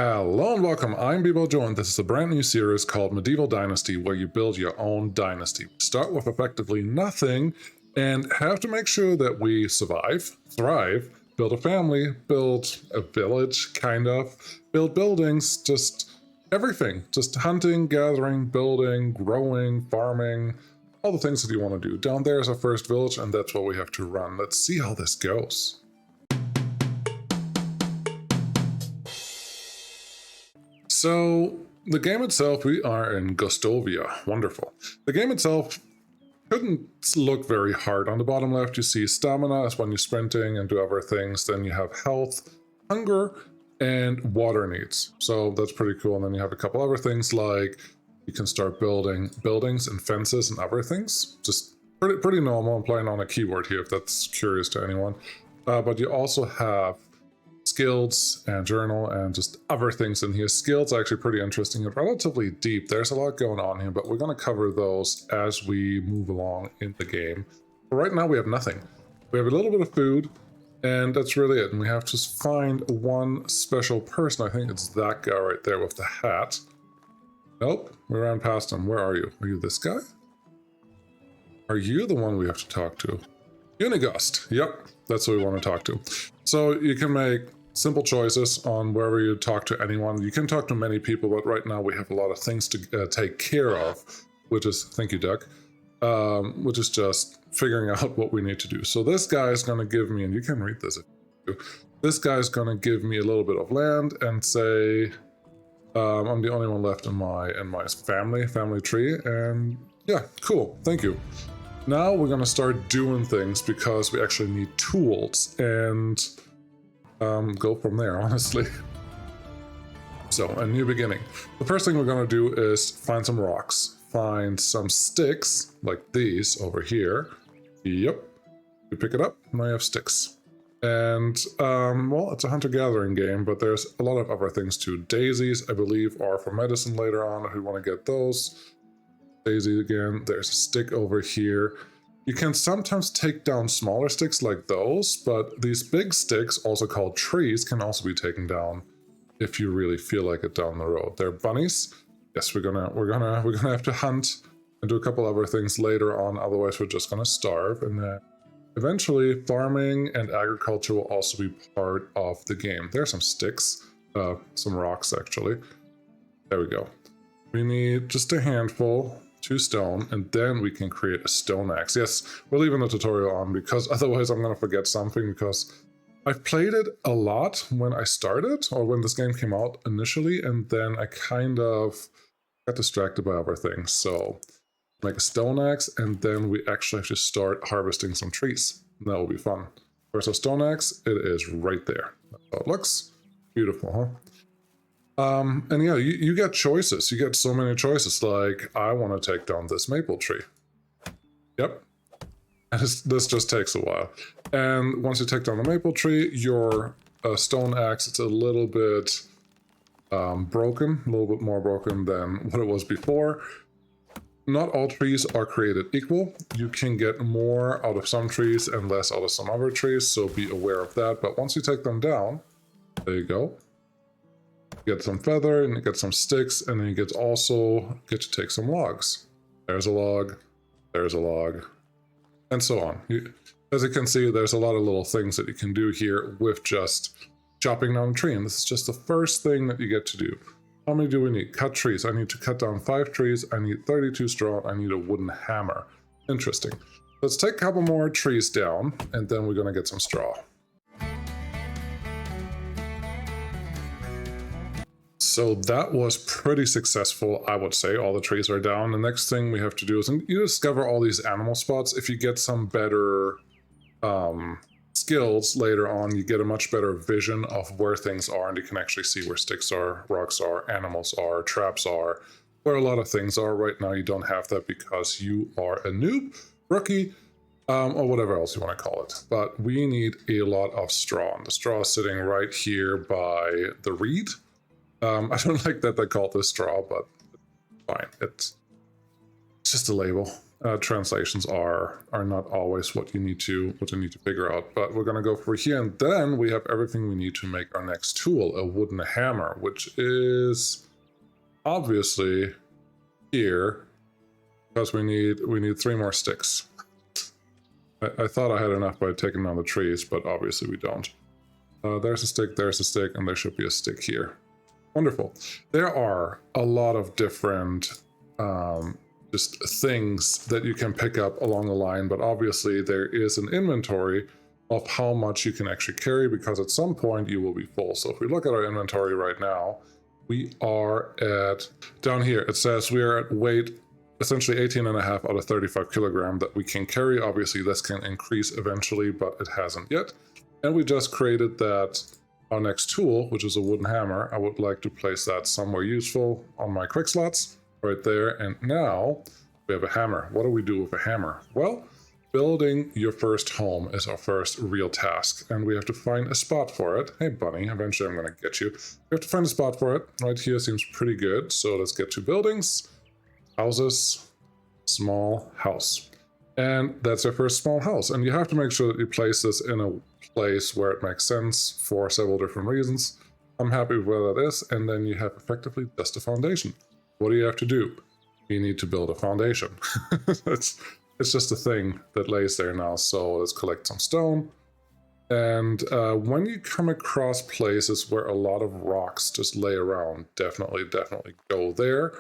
Hello and welcome, I'm Joe, and this is a brand new series called Medieval Dynasty, where you build your own dynasty. Start with effectively nothing, and have to make sure that we survive, thrive, build a family, build a village, kind of, build buildings, just everything. Just hunting, gathering, building, growing, farming, all the things that you want to do. Down there is our first village, and that's what we have to run. Let's see how this goes. So, the game itself, we are in Gostovia. Wonderful. The game itself couldn't look very hard. On the bottom left, you see stamina is when you're sprinting and do other things. Then you have health, hunger, and water needs. So that's pretty cool. And then you have a couple other things like you can start building buildings and fences and other things. Just pretty normal. I'm playing on a keyboard here if that's curious to anyone. But you also have skills and journal and just other things in here. Skills are actually pretty interesting and relatively deep. There's a lot going on here, but we're going to cover those as we move along in the game. But right now we have nothing. We have a little bit of food, and that's really it. And we have to find one special person. I think it's that guy right there with the hat. Nope, we ran past him. Where are you? Are you this guy? Are you the one we have to talk to? Unigust. Yep, that's who we want to talk to. So you can make simple choices on wherever you talk to anyone. You can talk to many people, but right now we have a lot of things to take care of, which is, thank you, Duck, which is just figuring out what we need to do. So this guy is going to give me, and you can read this if you do, this guy is going to give me a little bit of land and say, I'm the only one left in my family tree, and yeah, cool, thank you. Now we're going to start doing things because we actually need tools and go from there, honestly. So, a new beginning. The first thing we're going to do is find some rocks. Find some sticks, like these over here. Yep. You pick it up, now you have sticks. And, well, it's a hunter-gathering game, but there's a lot of other things too. Daisies, I believe, are for medicine later on if we want to get those. Daisy again, there's a stick over here. You can sometimes take down smaller sticks like those, but these big sticks, also called trees, can also be taken down if you really feel like it down the road. They're bunnies. Yes, we're gonna have to hunt and do a couple other things later on, otherwise we're just gonna starve. And then eventually farming and agriculture will also be part of the game. There are some sticks, some rocks actually. There we go. We need just a handful. 2 stone, and then we can create a stone axe. Yes, we're leaving the tutorial on because otherwise I'm going to forget something, because I've played it a lot when I started, or when this game came out initially, and then I kind of got distracted by other things. So make a stone axe, and then we actually have to start harvesting some trees. That will be fun. Where's our stone axe? It is right there. That's how it looks. Beautiful, huh? And yeah, you get choices. You get so many choices, like, I want to take down this maple tree. Yep. And this just takes a while. And once you take down the maple tree, your stone axe, it's a little bit broken, a little bit more broken than what it was before. Not all trees are created equal. You can get more out of some trees and less out of some other trees, so be aware of that. But once you take them down, there you go. Get some feather and you get some sticks, and then you also get to take some logs. There's a log, there's a log, and so on. As you can see, there's a lot of little things that you can do here with just chopping down a tree, and this is just the first thing that you get to do. How many do we need? Cut trees. I need to cut down 5 trees. I need 32 straw. I need a wooden hammer. Interesting. Let's take a couple more trees down, and then we're going to get some straw. So that was pretty successful, I would say. All the trees are down. The next thing we have to do is you discover all these animal spots. If you get some better skills later on, you get a much better vision of where things are, and you can actually see where sticks are, rocks are, animals are, traps are, where a lot of things are. Right now you don't have that because you are a noob, rookie, or whatever else you want to call it. But we need a lot of straw, and the straw is sitting right here by the reed. I don't like that they call this straw, but it's fine. It's just a label. translations are not always what you need to figure out. But we're going to go for here, and then we have everything we need to make our next tool, a wooden hammer, which is obviously here because we need 3 more sticks. I thought I had enough by taking down the trees, but obviously we don't. There's a stick, and there should be a stick here. Wonderful. There are a lot of different just things that you can pick up along the line, but obviously there is an inventory of how much you can actually carry, because at some point you will be full. So if we look at our inventory right now, we are at, down here, it says we are at weight essentially 18.5 out of 35 kilogram that we can carry. Obviously this can increase eventually, but it hasn't yet. And we just created that, our next tool, which is a wooden hammer. I would like to place that somewhere useful on my quick slots. Right there, and now we have a hammer. What do we do with a hammer? Well, building your first home is our first real task, and we have to find a spot for it. Hey bunny, eventually I'm going to get you. We have to find a spot for it. Right here seems pretty good, so let's get to buildings, houses, small house. And that's our first small house, and you have to make sure that you place this in a place where it makes sense for several different reasons. I'm happy with where that is, and then you have effectively just a foundation. What do you have to do? You need to build a foundation. it's just a thing that lays there now. So let's collect some stone. And when you come across places where a lot of rocks just lay around, definitely go there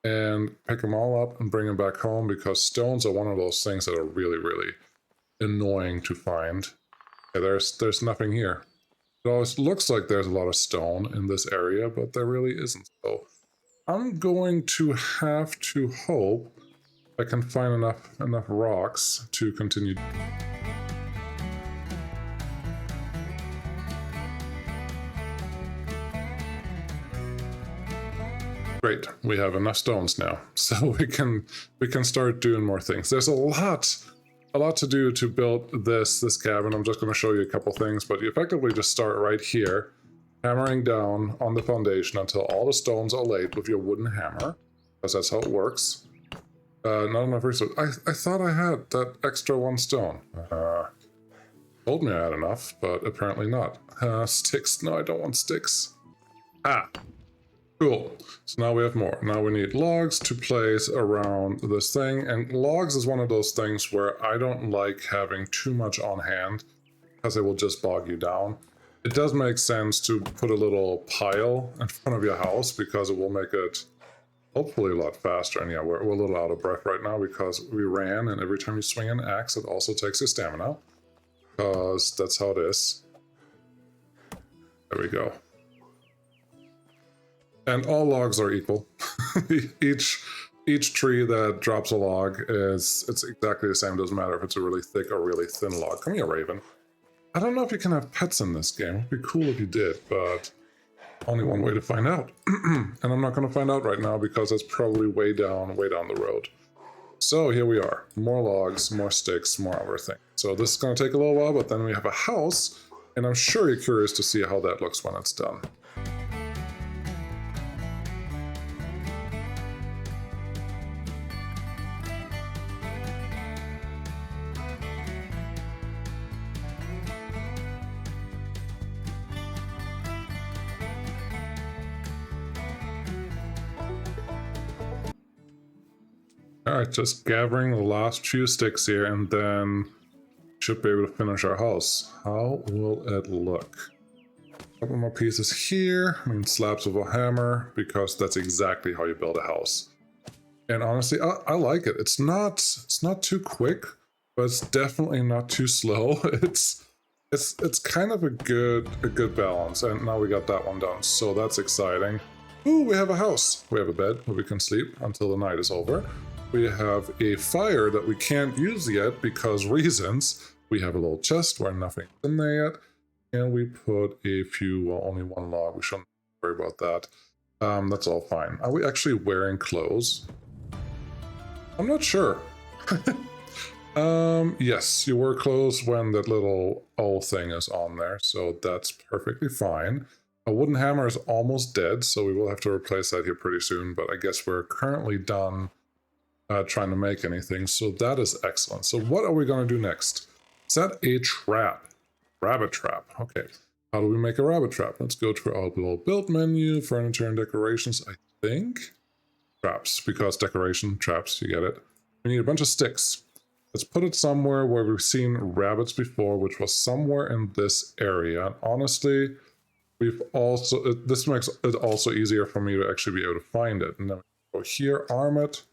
and pick them all up and bring them back home, because stones are one of those things that are really annoying to find. Okay, there's nothing here. It always looks like there's a lot of stone in this area, but there really isn't. So I'm going to have to hope I can find enough rocks to continue. Great, we have enough stones now, so we can start doing more things. There's a lot to do to build this cabin. I'm just going to show you a couple things, but you effectively just start right here, hammering down on the foundation until all the stones are laid with your wooden hammer, because that's how it works. Not enough resources. I thought I had that extra 1 stone. Told me I had enough, but apparently not. Sticks. No, I don't want sticks. Cool. So now we have more. Now we need logs to place around this thing, and logs is one of those things where I don't like having too much on hand, because it will just bog you down. It does make sense to put a little pile in front of your house, because it will make it hopefully a lot faster. And yeah, we're a little out of breath right now because we ran, and every time you swing an axe, it also takes your stamina, because that's how it is. There we go. And all logs are equal. Each tree that drops a log it's exactly the same. Doesn't matter if it's a really thick or really thin log. Come here, Raven. I don't know if you can have pets in this game. It'd be cool if you did, but only one way to find out. And I'm not going to find out right now, because it's probably way down the road. So here we are. More logs, more sticks, more everything. So this is going to take a little while, but then we have a house, and I'm sure you're curious to see how that looks when it's done. Alright, just gathering the last few sticks here, and then should be able to finish our house. How will it look? A couple more pieces here. I mean, slabs of a hammer, because that's exactly how you build a house. And honestly, I like it. It's not too quick, but it's definitely not too slow. It's kind of a good balance. And now we got that one done, so that's exciting. Ooh, we have a house. We have a bed where we can sleep until the night is over. We have a fire that we can't use yet because reasons. We have a little chest where nothing's in there yet. And we put a few, well, only 1 log. We shouldn't worry about that. That's all fine. Are we actually wearing clothes? I'm not sure. Yes, you wear clothes when that little O thing is on there, so that's perfectly fine. A wooden hammer is almost dead, so we will have to replace that here pretty soon, but I guess we're currently done trying to make anything. So that is excellent. So what are we going to do next? Set a trap. Rabbit trap. Okay. How do we make a rabbit trap? Let's go to our little build menu, furniture and decorations, I think. Traps, because decoration, traps, you get it. We need a bunch of sticks. Let's put it somewhere where we've seen rabbits before, which was somewhere in this area. And honestly, we've also, this makes it also easier for me to actually be able to find it. And then we go here, arm it,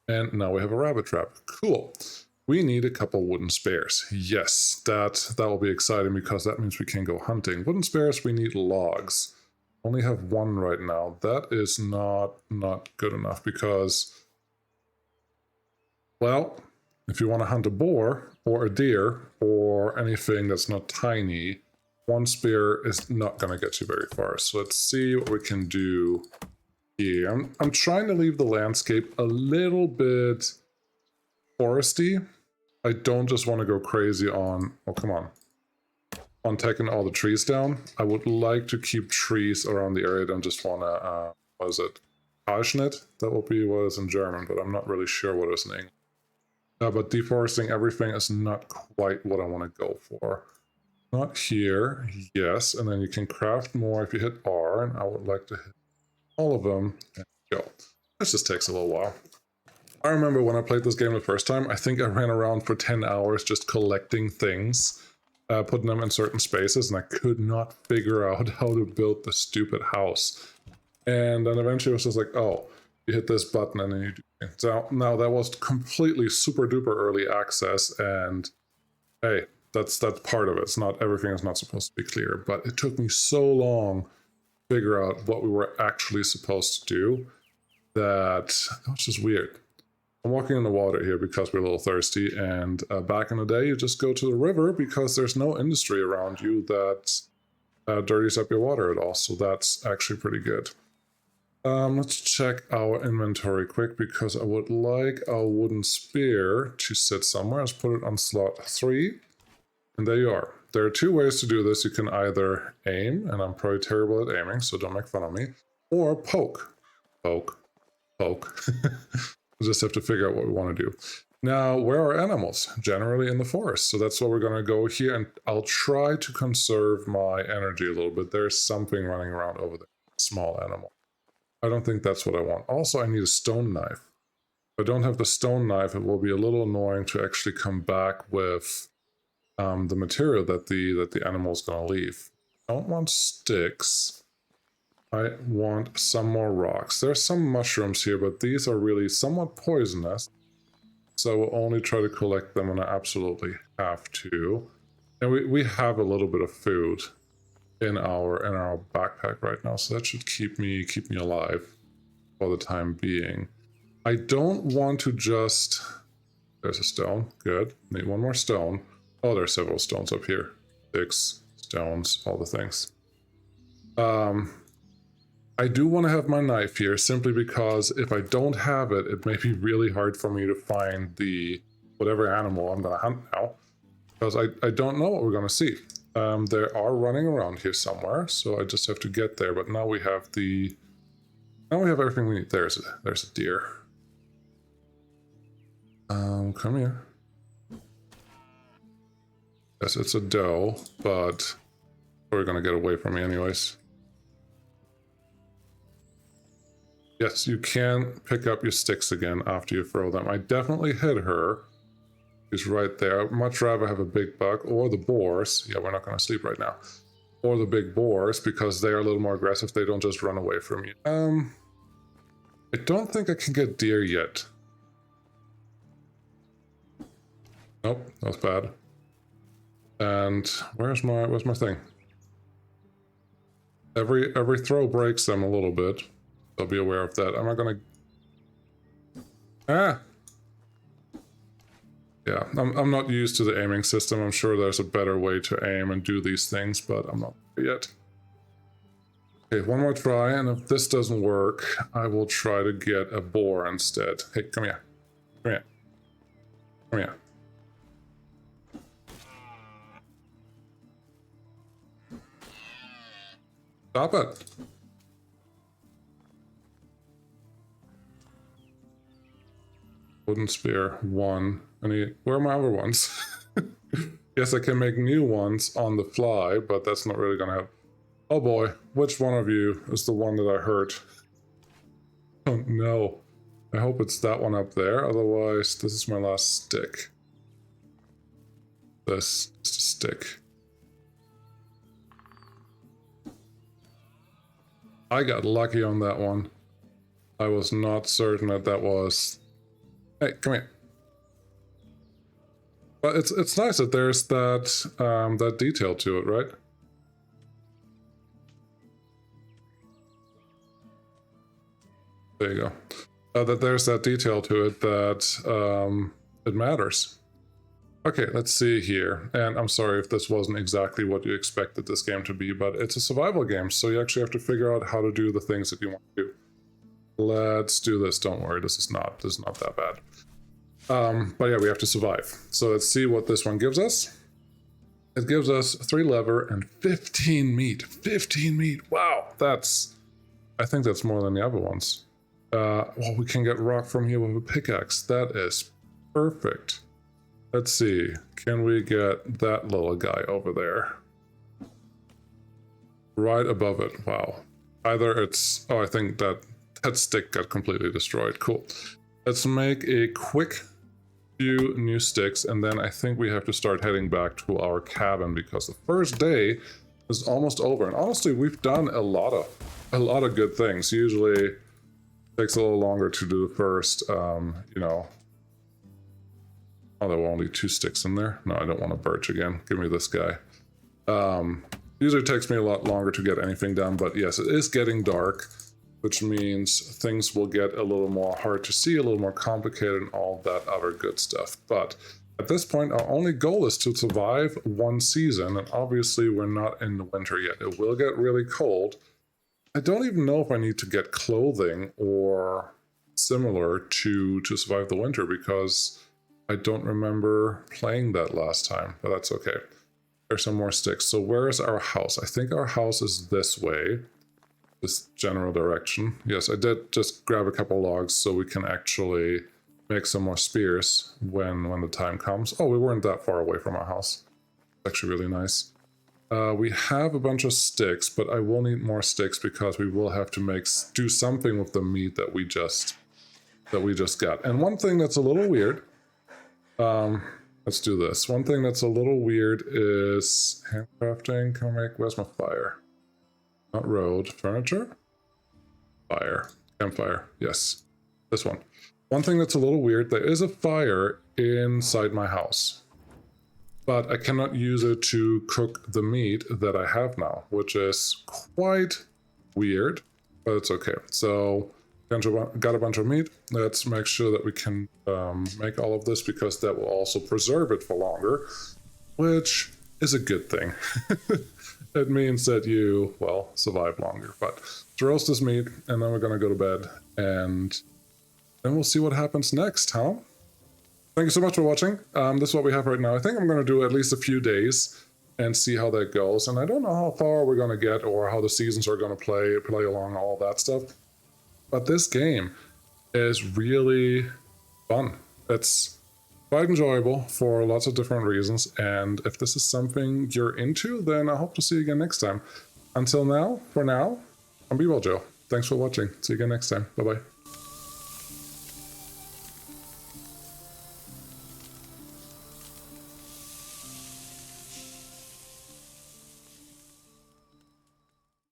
and now we have a rabbit trap. Cool. We need a couple wooden spares. Yes, that will be exciting because that means we can go hunting. Wooden spares, we need logs. Only have one right now. That is not good enough because, well, if you want to hunt a boar or a deer or anything that's not tiny, one spear is not going to get you very far. So let's see what we can do here. I'm trying to leave the landscape a little bit foresty. I don't just want to go crazy on, oh, come on taking all the trees down. I would like to keep trees around the area. I don't just want to, what is it? Paschnitt? That will be what is in German, but I'm not really sure what is in English. But deforesting everything is not quite what I want to go for. Not here, yes, and then you can craft more if you hit R, and I would like to hit all of them and go. This just takes a little while. I remember when I played this game the first time, I think I ran around for 10 hours just collecting things, putting them in certain spaces, and I could not figure out how to build the stupid house. And then eventually it was just like, oh, you hit this button and then you do it. So now that was completely super duper early access, and hey, that's part of it. It's not, everything is not supposed to be clear, but it took me so long to figure out what we were actually supposed to do that it was just weird. I'm walking in the water here because we're a little thirsty, and back in the day, you just go to the river because there's no industry around you that dirties up your water at all, so that's actually pretty good. Let's check our inventory quick because I would like our wooden spear to sit somewhere. Let's put it on slot 3, and there you are. There are two ways to do this. You can either aim, and I'm probably terrible at aiming, so don't make fun of me, or poke. Poke. We'll just have to figure out what we want to do. Now, where are animals? Generally in the forest. So that's where we're going to go here. And I'll try to conserve my energy a little bit. There's something running around over there. Small animal. I don't think that's what I want. Also, I need a stone knife. If I don't have the stone knife, it will be a little annoying to actually come back with the material that the animal is going to leave. I don't want sticks. I want some more rocks. There's some mushrooms here, but these are really somewhat poisonous. So I will only try to collect them when I absolutely have to. And we have a little bit of food in our backpack right now, so that should keep me alive for the time being. I don't want to just... There's a stone. Good. Need one more stone. Oh, there's several stones up here. 6 stones, all the things. I do want to have my knife here simply because if I don't have it, it may be really hard for me to find the whatever animal I'm going to hunt now, because I don't know what we're going to see. They are running around here somewhere, so I just have to get there. But now we have everything we need. There's a deer. Come here. Yes, it's a doe, but we're going to get away from me anyways. Yes, you can pick up your sticks again after you throw them. I definitely hit her. She's right there. I'd much rather have a big buck or the boars. Yeah, we're not going to sleep right now. Or the big boars, because they are a little more aggressive. They don't just run away from you. I don't think I can get deer yet. Nope, that's bad. And where's my thing? Every throw breaks them a little bit. I'll be aware of that. I'm not gonna... Ah! Yeah, I'm not used to the aiming system. I'm sure there's a better way to aim and do these things, but I'm not there yet. Okay, one more try, and if this doesn't work, I will try to get a boar instead. Hey, come here. Come here. Come here. Stop it! Wooden spear, 1. Where are my other ones? Yes, I can make new ones on the fly, but that's not really gonna help. Oh boy, which one of you is the one that I hurt? Oh no. I hope it's that one up there, otherwise this is my last stick. This is a stick. I got lucky on that one. I was not certain that was... Hey, come here. But it's nice that there's that that detail to it, right? There you go. That there's that detail to it that it matters. Okay, let's see here. And I'm sorry if this wasn't exactly what you expected this game to be, but it's a survival game, so you actually have to figure out how to do the things that you want to do. Let's do this. Don't worry, this is not that bad. But yeah, we have to survive. So let's see what this one gives us. It gives us 3 leather and 15 meat. 15 meat. Wow, I think that's more than the other ones. Well, we can get rock from here with a pickaxe. That is perfect. Let's see. Can we get that little guy over there? Right above it. Wow. Either it's... Oh, I think that stick got completely destroyed. Cool. Let's make a quick few new sticks, and then I think we have to start heading back to our cabin because the first day is almost over. And honestly, we've done a lot of good things. Usually it takes a little longer to do the first, you know. Oh, there were only 2 sticks in there. No, I don't want a birch again. Give me this guy. Usually it takes me a lot longer to get anything done, but yes, it is getting dark, which means things will get a little more hard to see, a little more complicated, and all that other good stuff. But at this point, our only goal is to survive 1 season, and obviously we're not in the winter yet. It will get really cold. I don't even know if I need to get clothing or similar to survive the winter, because I don't remember playing that last time, but that's okay. There's some more sticks. So where is our house? I think our house is this way. This general direction. Yes, I did just grab a couple logs so we can actually make some more spears when the time comes. Oh, we weren't that far away from our house. It's actually really nice. We have a bunch of sticks, but I will need more sticks because we will have to do something with the meat that we just got. And one thing that's a little weird, let's do this. One thing that's a little weird is handcrafting. Can we make, where's my fire? Not road, furniture? Fire, campfire, yes, this one. One thing that's a little weird, there is a fire inside my house, but I cannot use it to cook the meat that I have now, which is quite weird, but it's okay. So, got a bunch of meat. Let's make sure that we can make all of this, because that will also preserve it for longer, which is a good thing. It means that you, well, survive longer. But to roast this meat, and then we're gonna go to bed, and then we'll see what happens next, huh? Thank you so much for watching. This is what we have right now. I think I'm gonna do at least a few days and see how that goes. And I don't know how far we're gonna get or how the seasons are gonna play along, all that stuff. But this game is really fun. It's quite enjoyable for lots of different reasons, and if this is something you're into, then I hope to see you again next time. Until now, for now, I'm Be Well Joe. Thanks for watching. See you again next time. Bye-bye.